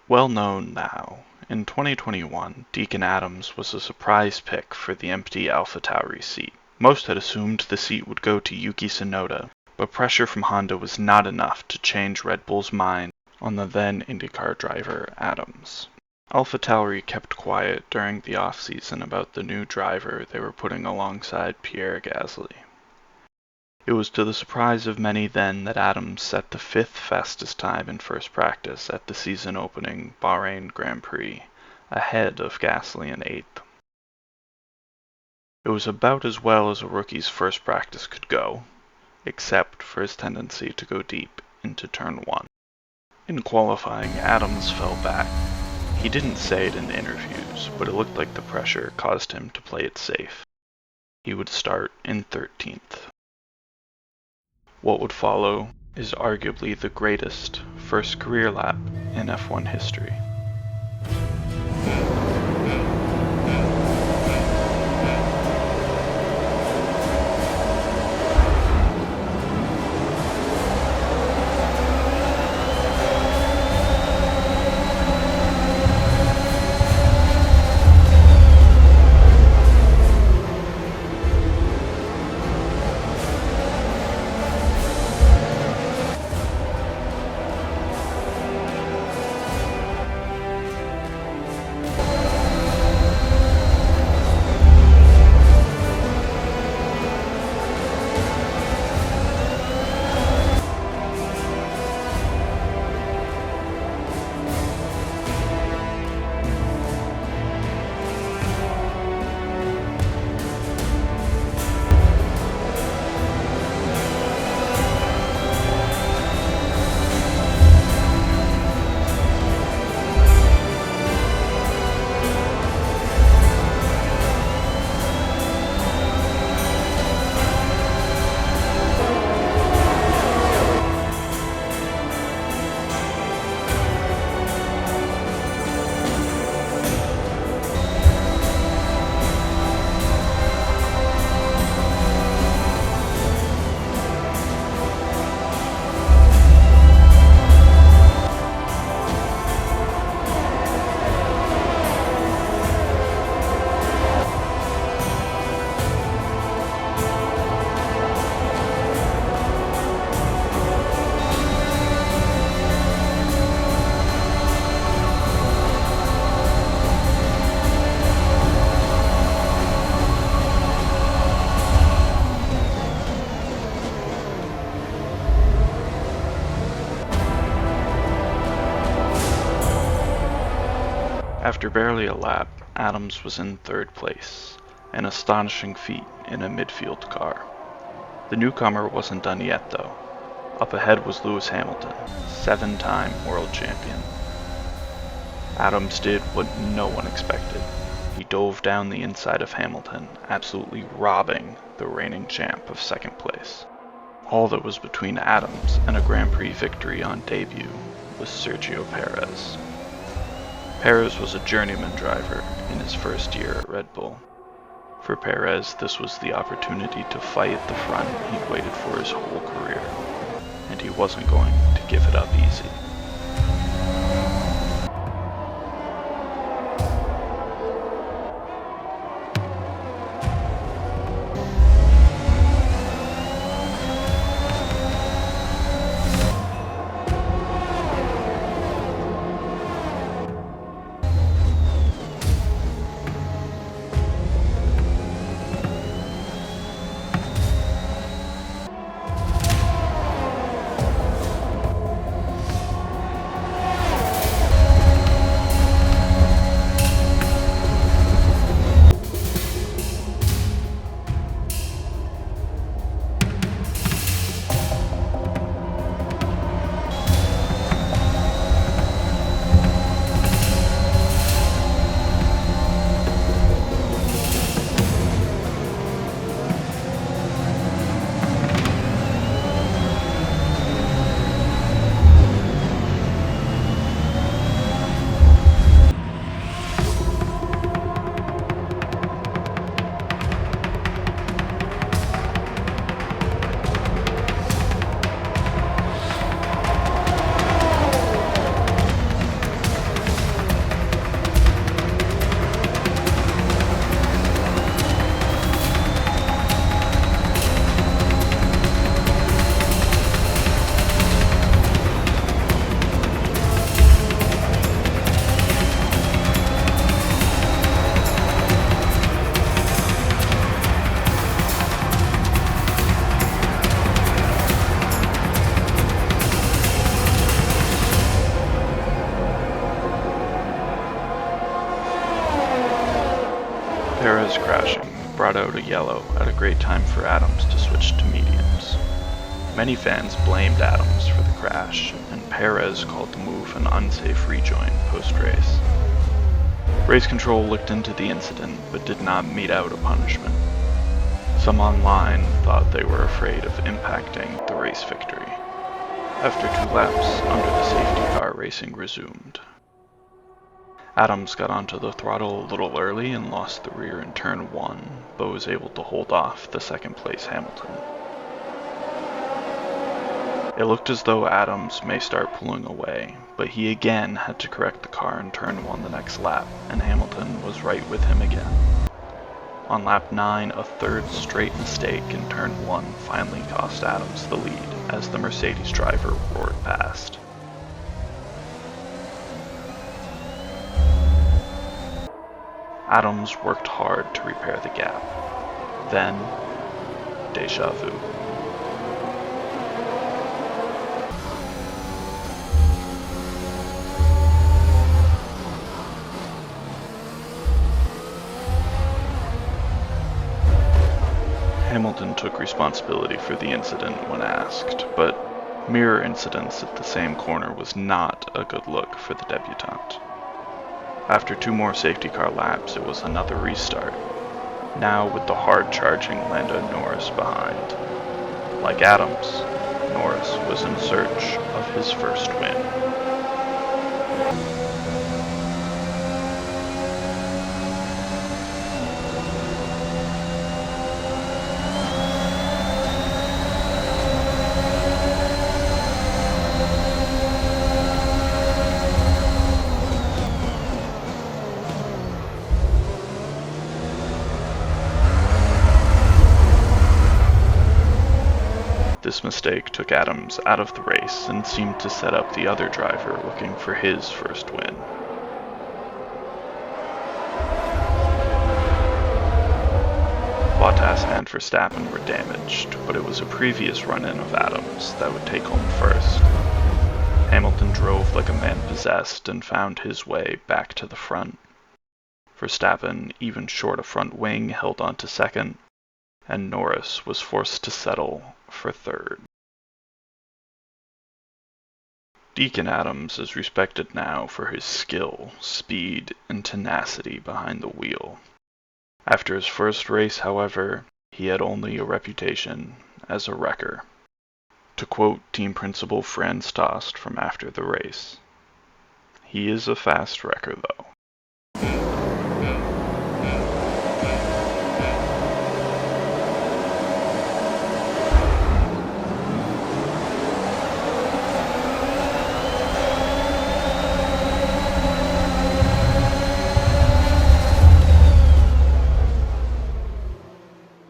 Well known now, in 2021, Deacon Adams was a surprise pick for the empty AlphaTauri seat. Most had assumed the seat would go to Yuki Tsunoda, but pressure from Honda was not enough to change Red Bull's mind on the then IndyCar driver Adams. AlphaTauri kept quiet during the off-season about the new driver they were putting alongside Pierre Gasly. It was to the surprise of many then that Adams set the 5th fastest time in first practice at the season-opening Bahrain Grand Prix, ahead of Gasly in 8th. It was about as well as a rookie's first practice could go, except for his tendency to go deep into turn 1. In qualifying, Adams fell back. He didn't say it in interviews, but it looked like the pressure caused him to play it safe. He would start in 13th. What would follow is arguably the greatest first career lap in F1 history. After barely a lap, Adams was in 3rd place, an astonishing feat in a midfield car. The newcomer wasn't done yet though. Up ahead was Lewis Hamilton, 7-time world champion. Adams did what no one expected. He dove down the inside of Hamilton, absolutely robbing the reigning champ of 2nd place. All that was between Adams and a Grand Prix victory on debut was Sergio Perez. Perez was a journeyman driver in his first year at Red Bull. For Perez, this was the opportunity to fight at the front he'd waited for his whole career, and he wasn't going to give it up easy. Perez crashing brought out a yellow at a great time for Adams to switch to mediums. Many fans blamed Adams for the crash, and Perez called the move an unsafe rejoin post-race. Race control looked into the incident but did not mete out a punishment. Some online thought they were afraid of impacting the race victory. After 2 laps under the safety car, racing resumed. Adams got onto the throttle a little early and lost the rear in turn 1, but was able to hold off the second place Hamilton. It looked as though Adams may start pulling away, but he again had to correct the car in turn 1 the next lap, and Hamilton was right with him again. On lap 9, a third straight mistake in turn 1 finally cost Adams the lead as the Mercedes driver roared past. Adams worked hard to repair the gap. Then, déjà vu. Hamilton took responsibility for the incident when asked, but mirror incidents at the same corner was not a good look for the debutant. After 2 more safety car laps, it was another restart, now with the hard-charging Lando Norris behind. Like Adams, Norris was in search of his first win. This mistake took Adams out of the race and seemed to set up the other driver looking for his first win. Bottas and Verstappen were damaged, but it was a previous run-in of Adams that would take home first. Hamilton drove like a man possessed and found his way back to the front. Verstappen, even short a front wing, held on to second, and Norris was forced to settle for third. Deacon Adams is respected now for his skill, speed, and tenacity behind the wheel. After his first race, however, he had only a reputation as a wrecker. To quote team principal Franz Tost from after the race, "He is a fast wrecker though."